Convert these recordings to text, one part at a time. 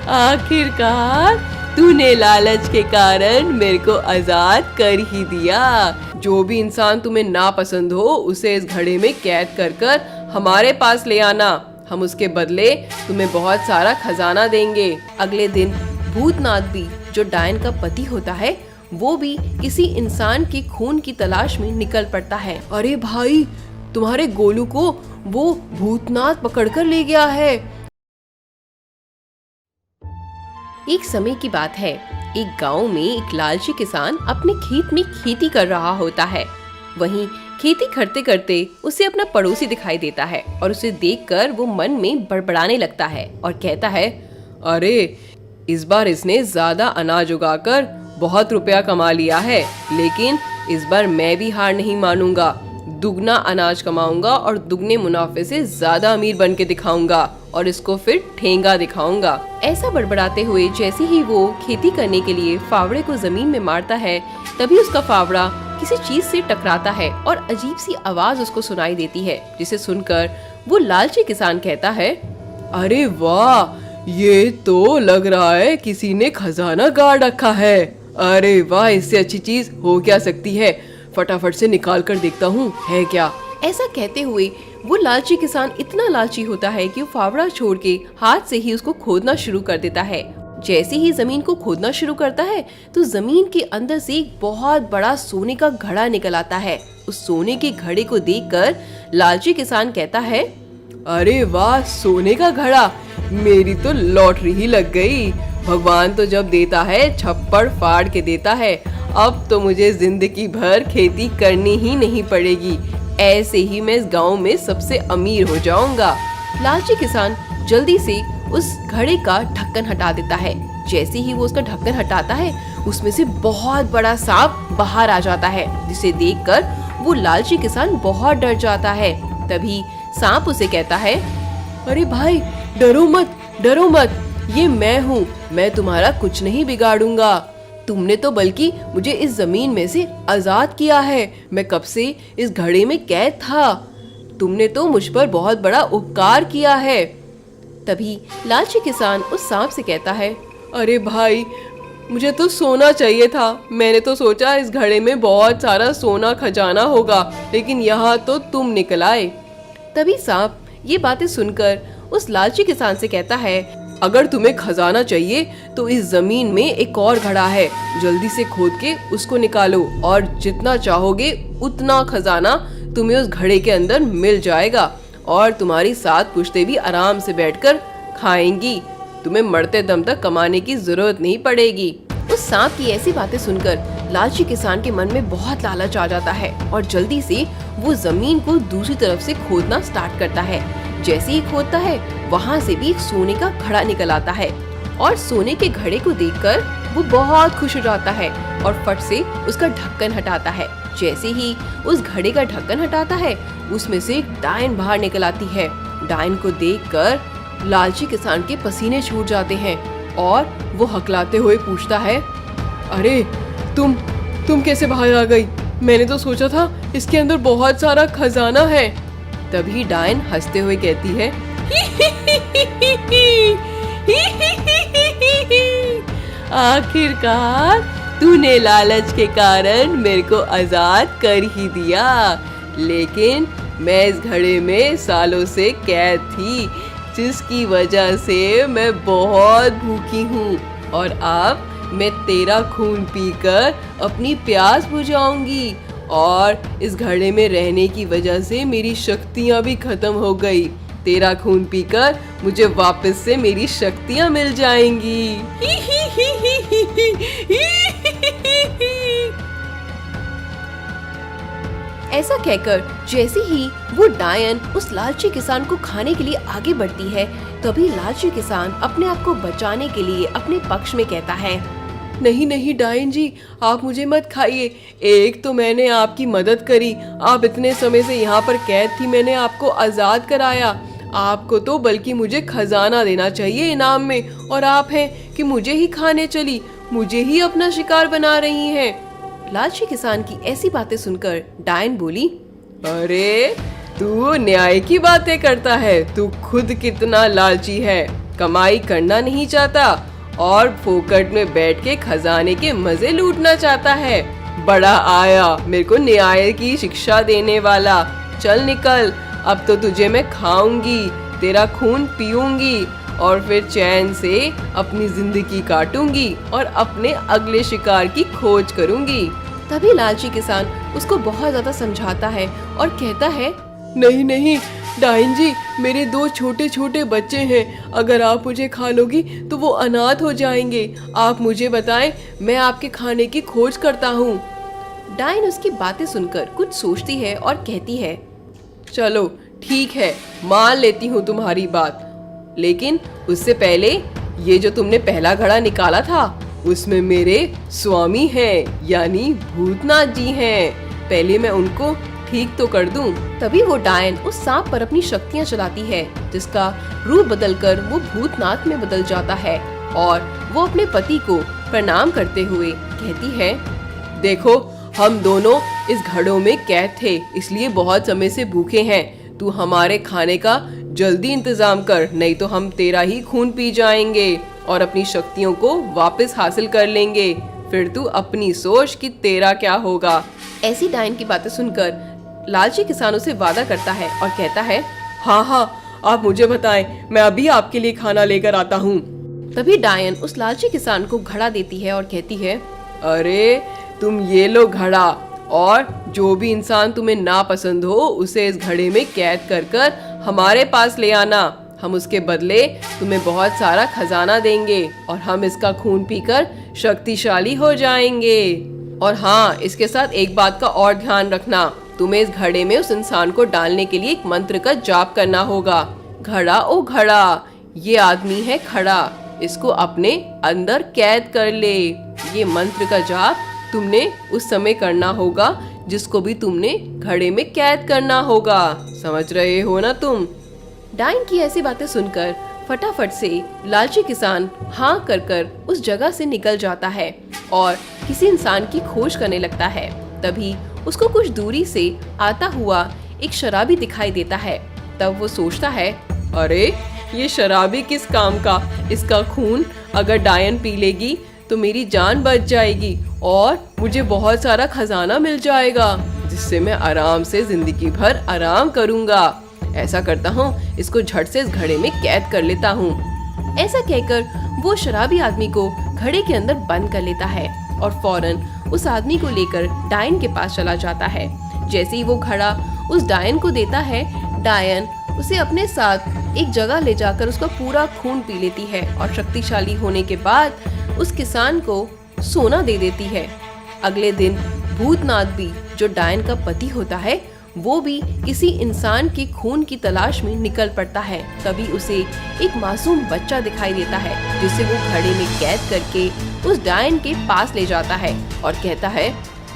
आखिरकार तूने लालच के कारण मेरे को आजाद कर ही दिया। जो भी इंसान तुम्हें नापसंद हो उसे इस घड़े में कैद कर कर हमारे पास ले आना। हम उसके बदले तुम्हें बहुत सारा खजाना देंगे। अगले दिन भूतनाथ भी, जो डायन का पति होता है, वो भी किसी इंसान के खून की तलाश में निकल पड़ता है। अरे भाई, तुम्हारे गोलू को वो भूतनाथ पकड़कर ले गया है। एक समय की बात है, एक गांव में एक लालची किसान अपने खेत में खेती कर रहा होता है। वहीं खेती करते करते उसे अपना पड़ोसी दिखाई देता है और उसे देखकर वो मन में बड़बड़ाने लगता है और कहता है, अरे इस बार इसने ज्यादा अनाज उगाकर बहुत रुपया कमा लिया है, लेकिन इस बार मैं भी हार नहीं मानूंगा। दुगना अनाज कमाऊंगा और दुगने मुनाफे से ज्यादा अमीर बन के दिखाऊंगा और इसको फिर ठेंगा दिखाऊंगा। ऐसा बड़बड़ाते हुए जैसे ही वो खेती करने के लिए फावड़े को जमीन में मारता है, तभी उसका फावड़ा किसी चीज से टकराता है और अजीब सी आवाज उसको सुनाई देती है, जिसे सुनकर वो लालची किसान कहता है, अरे वाह, ये तो लग रहा है किसी ने खजाना गाड़ रखा है। अरे वाह, इससे अच्छी चीज हो क्या सकती है। फटाफट से निकाल कर देखता हूँ है क्या। ऐसा कहते हुए वो लालची किसान इतना लालची होता है कि वो फावड़ा छोड़ के हाथ से ही उसको खोदना शुरू कर देता है। जैसे ही जमीन को खोदना शुरू करता है तो जमीन के अंदर से एक बहुत बड़ा सोने का घड़ा निकल आता है। उस सोने के घड़े को देखकर लालची किसान कहता है, अरे वाह, सोने का घड़ा, मेरी तो लॉटरी ही लग गई। भगवान तो जब देता है छप्पड़ फाड़ के देता है। अब तो मुझे जिंदगी भर खेती करनी ही नहीं पड़ेगी। ऐसे ही मैं इस गांव में सबसे अमीर हो जाऊंगा। लालची किसान जल्दी से उस घड़े का ढक्कन हटा देता है। जैसे ही वो उसका ढक्कन हटाता है, उसमें से बहुत बड़ा सांप बाहर आ जाता है, जिसे देखकर वो लालची किसान बहुत डर जाता है। तभी सांप उसे कहता है, अरे भाई, डरो मत, डरो मत, ये मैं हूँ, मैं तुम्हारा कुछ नहीं बिगाड़ूंगा। तुमने तो बल्कि मुझे इस जमीन में से आजाद किया है। मैं कब से इस घड़े में कैद था। तुमने तो मुझ पर बहुत बड़ा उपकार किया है। तभी लालची किसान उस सांप से कहता है, अरे भाई, मुझे तो सोना चाहिए था। मैंने तो सोचा इस घड़े में बहुत सारा सोना खजाना होगा, लेकिन यहाँ तो तुम निकल आए। तभी सांप ये बातें सुनकर उस लालची किसान से कहता है, अगर तुम्हें खजाना चाहिए तो इस जमीन में एक और घड़ा है, जल्दी से खोद के उसको निकालो और जितना चाहोगे उतना खजाना तुम्हें उस घड़े के अंदर मिल जाएगा और तुम्हारी 7 पुश्तें भी आराम से बैठकर खाएंगी। तुम्हें मरते दम तक कमाने की जरूरत नहीं पड़ेगी। उस सांप की ऐसी बातें सुनकर लालची किसान के मन में बहुत लालच आ जाता है और जल्दी से वो जमीन को दूसरी तरफ से खोदना स्टार्ट करता है। जैसे ही खोदता है, वहाँ से भी एक सोने का घड़ा निकल आता है और सोने के घड़े को देखकर वो बहुत खुश हो जाता है और फट से उसका ढक्कन हटाता है। जैसे ही उस घड़े का ढक्कन हटाता है, उसमें से एक डायन बाहर निकल आती है। डायन को देखकर लालची किसान के पसीने छूट जाते हैं और वो हकलाते हुए पूछता है, अरे तुम कैसे बाहर आ गई? मैंने तो सोचा था इसके अंदर बहुत सारा खजाना है। तभी डायन हंसते हुए कहती है, आखिरकार तूने लालच के कारण मेरे को आजाद कर ही दिया, लेकिन मैं इस घड़े में सालों से कैद थी, जिसकी वजह से मैं बहुत भूखी हूँ और अब मैं तेरा खून पीकर अपनी प्यास बुझाऊंगी और इस घड़े में रहने की वजह से मेरी शक्तियाँ भी खत्म हो गई। तेरा खून पीकर मुझे वापस से मेरी शक्तियाँ मिल जाएंगी। ऐसा कहकर जैसे ही वो डायन उस लालची किसान को खाने के लिए आगे बढ़ती है, तभी लालची किसान अपने आप को बचाने के लिए अपने पक्ष में कहता है, नहीं नहीं डायन जी, आप मुझे मत खाइए। एक तो मैंने आपकी मदद करी, आप इतने समय से यहाँ पर कैद थी, मैंने आपको आजाद कराया। आपको तो बल्कि मुझे खजाना देना चाहिए इनाम में, और आप हैं कि मुझे ही खाने चली, मुझे ही अपना शिकार बना रही हैं। लालची किसान की ऐसी बातें सुनकर डायन बोली, अरे तू न्याय की बातें करता है, तू खुद कितना लालची है। कमाई करना नहीं चाहता और फोकट में बैठ के खजाने के मजे लूटना चाहता है। बड़ा आया मेरे को न्याय की शिक्षा देने वाला। चल निकल, अब तो तुझे मैं खाऊंगी, तेरा खून पीऊंगी और फिर चैन से अपनी जिंदगी काटूंगी और अपने अगले शिकार की खोज करूंगी। तभी लालची किसान उसको बहुत ज्यादा समझाता है और कहता है, नहीं नहीं डाइन जी, मेरे 2 छोटे छोटे बच्चे हैं, अगर आप मुझे खा लोगी तो वो अनाथ हो जाएंगे। आप मुझे बताएं, मैं आपके खाने की खोज करता हूँ। डाइन उसकी बातें सुनकर कुछ सोचती है और कहती है, चलो ठीक है, मान लेती हूँ तुम्हारी बात, लेकिन उससे पहले ये जो तुमने पहला घड़ा निकाला था उसमें मेरे स्वामी हैं, यानी भूतनाथ जी हैं। पहले मैं उनको ठीक तो कर दूं। तभी वो डायन उस सांप पर अपनी शक्तियां चलाती है, जिसका रूप बदलकर वो भूतनाथ में बदल जाता है और वो अपने पति को प्रणाम करते हुए कहती है, देखो हम दोनों इस घड़ों में कैद थे, इसलिए बहुत समय से भूखे हैं। तू हमारे खाने का जल्दी इंतजाम कर, नहीं तो हम तेरा ही खून पी जाएंगे और अपनी शक्तियों को वापस हासिल कर लेंगे। फिर तू अपनी सोच कि तेरा क्या होगा। ऐसी डायन की बातें सुनकर लालची किसान उसे वादा करता है और कहता है, हाँ हाँ आप मुझे बताएं, मैं अभी आपके लिए खाना लेकर आता हूँ। तभी डायन उस लालची किसान को घड़ा देती है और कहती है, अरे तुम ये लो घड़ा, और जो भी इंसान तुम्हें ना पसंद हो उसे इस घड़े में कैद कर कर हमारे पास ले आना। हम उसके बदले तुम्हें बहुत सारा खजाना देंगे और हम इसका खून पीकर शक्तिशाली हो जाएंगे। और हाँ, इसके साथ एक बात का और ध्यान रखना, तुम्हें इस घड़े में उस इंसान को डालने के लिए एक मंत्र का जाप करना होगा। घड़ा ओ घड़ा, ये आदमी है खड़ा, इसको अपने अंदर कैद कर ले। ये मंत्र का जाप तुमने उस समय करना होगा जिसको भी तुमने घड़े में कैद करना होगा। समझ रहे हो ना तुम? डायन की ऐसी बातें सुनकर फटाफट से लालची किसान हाँ कर कर उस जगह से निकल जाता है और किसी इंसान की खोज करने लगता है। तभी उसको कुछ दूरी से आता हुआ एक शराबी दिखाई देता है। तब वो सोचता है, अरे ये शराबी किस काम का, इसका खून अगर डायन पी लेगी तो मेरी जान बच जाएगी और मुझे बहुत सारा खजाना मिल जाएगा, जिससे मैं आराम से जिंदगी भर आराम करूंगा। ऐसा करता हूँ, इसको झट से इस घड़े में कैद कर लेता हूँ। ऐसा कहकर वो शराबी आदमी को घड़े के अंदर बंद कर लेता है और फौरन उस आदमी को लेकर डायन के पास चला जाता है। जैसे ही वो घड़ा उस डायन को देता है, डायन उसे अपने साथ एक जगह ले जाकर उसका पूरा खून पी लेती है और शक्तिशाली होने के बाद उस किसान को सोना दे देती है। अगले दिन भूतनाथ भी, जो डायन का पति होता है, वो भी किसी इंसान के खून की तलाश में निकल पड़ता है। तभी उसे एक मासूम बच्चा दिखाई देता है, जिसे वो घड़े में कैद करके उस डायन के पास ले जाता है और कहता है,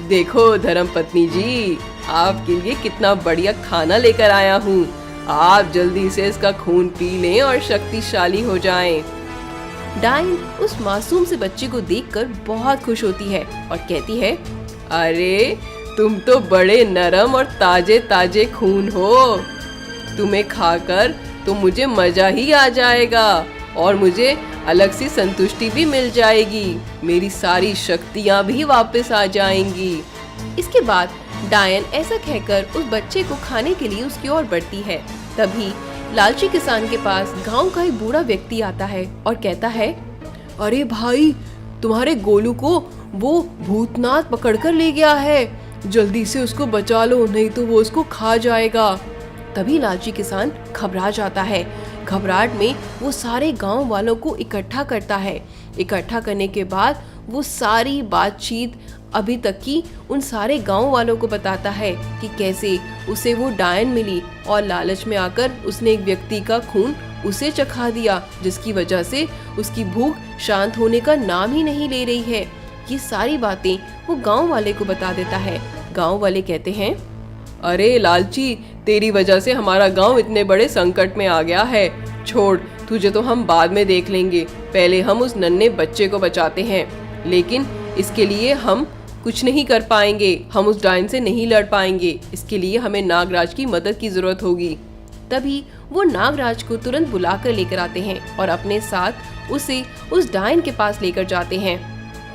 देखो धर्मपत्नी जी, आपके लिए कितना बढ़िया खाना लेकर आया हूँ। आप जल्दी से इसका खून पी लें और शक्तिशाली हो जाएं। डायन उस मासूम से बच्चे को देखकर बहुत खुश होती है और कहती है, अरे तुम तो बड़े नरम और ताजे ताजे खून हो, तुम्हें खाकर तो मुझे मजा ही आ जाएगा और मुझे अलग सी संतुष्टि भी मिल जाएगी, मेरी सारी शक्तियाँ भी वापस आ जाएंगी। इसके बाद डायन ऐसा कहकर उस बच्चे को खाने के लिए उसकी ओर बढ़ती है। तभी लालची किसान के पास गांव का एक बूढ़ा व्यक्ति आता है और कहता है, अरे भाई, तुम्हारे गोलू को वो भूतनाथ पकड़कर ले गया है, जल्दी से उसको बचा लो, नहीं तो वो उसको खा जाएगा। तभी लालची किसान घबरा जाता है। घबराहट में वो सारे गांव वालों को इकट्ठा करता है। इकट्ठा करने के बाद वो सारी बातचीत अभी तक की उन सारे गांव वालों को बताता है कि कैसे उसे वो डायन मिली और लालच में आकर उसने एक व्यक्ति का खून उसे चखा दिया, जिसकी वजह से उसकी भूख शांत होने का नाम ही नहीं ले रही है। ये सारी बातें वो गांव वाले को बता देता है। गांव वाले कहते हैं, अरे लालची, तेरी वजह से हमारा गांव इतने बड़े संकट में आ गया है। छोड़, तुझे तो हम बाद में देख लेंगे, पहले हम उस नन्हे बच्चे को बचाते हैं। लेकिन इसके लिए हम कुछ नहीं कर पाएंगे, हम उस डायन से नहीं लड़ पाएंगे। इसके लिए हमें नागराज की मदद की जरूरत होगी। तभी वो नागराज को तुरंत बुलाकर लेकर आते हैं और अपने साथ उसे उस डायन के पास लेकर जाते हैं।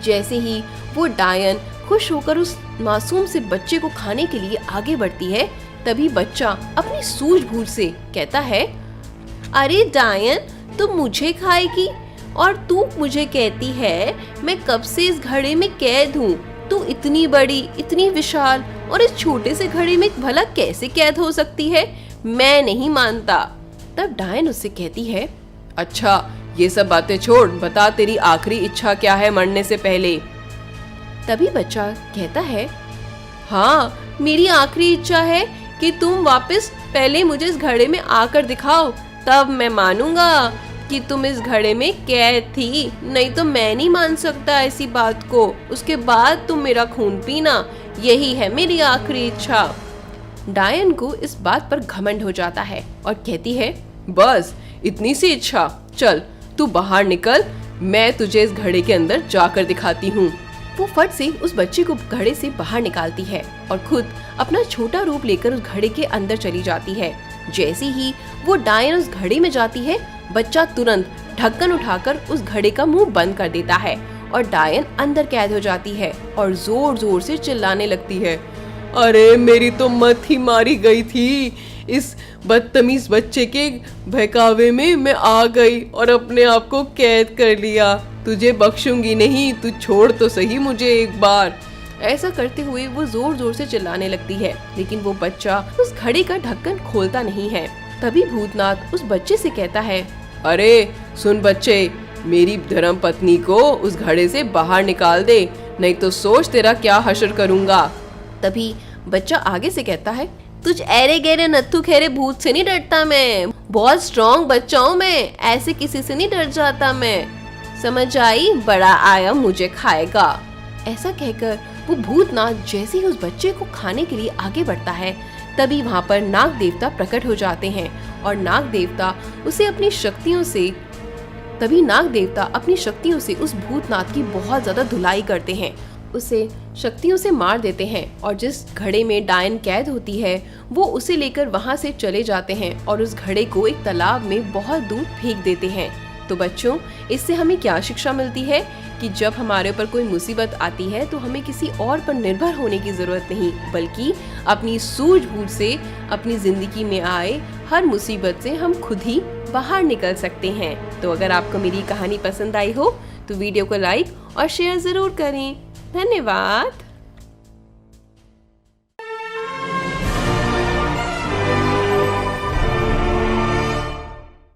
जैसे ही वो डायन खुश होकर उस मासूम से बच्चे को खाने के लिए आगे बढ़ती है, तभी बच्चा अपनी सूझबूझ से कहता है, अरे डायन, तुम मुझे खाएगी और तू मुझे कहती है मैं कब से इस घड़े में कैद हूँ। तू इतनी बड़ी, इतनी विशाल और इस छोटे से घड़े में भला कैसे कैद हो सकती है? मैं नहीं मानता। तब डायन उससे कहती है, अच्छा ये सब बातें छोड़, बता तेरी आखिरी इच्छा क्या है मरने से पहले। तभी बच्चा कहता है, हाँ मेरी आखिरी इच्छा है कि तुम वापस पहले मुझे इस घड़े में आकर दिखाओ, तब मैं मानूंगा कि तुम इस घड़े में कैद थी, नहीं तो मैं नहीं मान सकता ऐसी बात को। उसके बाद तुम मेरा खून पीना, यही है मेरी आखिरी इच्छा। डायन को इस बात पर घमंड हो जाता है और कहती है, बस इतनी सी इच्छा, चल तू बाहर निकल, मैं तुझे इस घड़े के अंदर जाकर दिखाती हूँ। वो फट से उस बच्चे को घड़े से बाहर निकालती है और खुद अपना छोटा रूप लेकर उस घड़े के अंदर चली जाती है। जैसे ही वो डायन उस घड़े में जाती है, बच्चा तुरंत ढक्कन उठाकर उस घड़े का मुंह बंद कर देता है और डायन अंदर कैद हो जाती है और जोर जोर से चिल्लाने लगती है, अरे मेरी तो मत ही मारी गई थी। इस बदतमीज बच्चे के बहकावे में मैं आ गई और अपने आप को कैद कर लिया। तुझे बख्शूंगी नहीं, तू छोड़ तो सही मुझे एक बार। ऐसा करते हुए वो जोर जोर से चिल्लाने लगती है, लेकिन वो बच्चा उस घड़े का ढक्कन खोलता नहीं है। तभी भूतनाथ उस बच्चे से कहता है, अरे सुन बच्चे, मेरी धर्म पत्नी को उस घड़े से बाहर निकाल दे, नहीं तो सोच तेरा क्या हश्र करूंगा। तभी बच्चा आगे से कहता है, तुझ ऐरे गहरे नत्थु खेरे भूत से नहीं डरता, मैं बहुत स्ट्रॉन्ग बच्चा हूँ, मैं ऐसे किसी से नहीं डर जाता, मैं समझ आई, बड़ा आया मुझे खाएगा। ऐसा कहकर वो भूतनाथ जैसे ही उस बच्चे को खाने के लिए आगे बढ़ता है, तभी वहाँ पर नाग देवता प्रकट हो जाते हैं और नाग देवता अपनी शक्तियों से उस भूतनाथ की बहुत ज्यादा धुलाई करते हैं, उसे शक्तियों से मार देते हैं और जिस घड़े में डायन कैद होती है वो उसे लेकर वहाँ से चले जाते हैं और उस घड़े को एक तालाब में बहुत दूर फेंक देते हैं। तो बच्चों, इससे हमें क्या शिक्षा मिलती है कि जब हमारे ऊपर कोई मुसीबत आती है तो हमें किसी और पर निर्भर होने की जरूरत नहीं, बल्कि अपनी सूझबूझ से अपनी जिंदगी में आए हर मुसीबत से हम खुद ही बाहर निकल सकते हैं। तो अगर आपको मेरी कहानी पसंद आई हो तो वीडियो को लाइक और शेयर जरूर करें। धन्यवाद।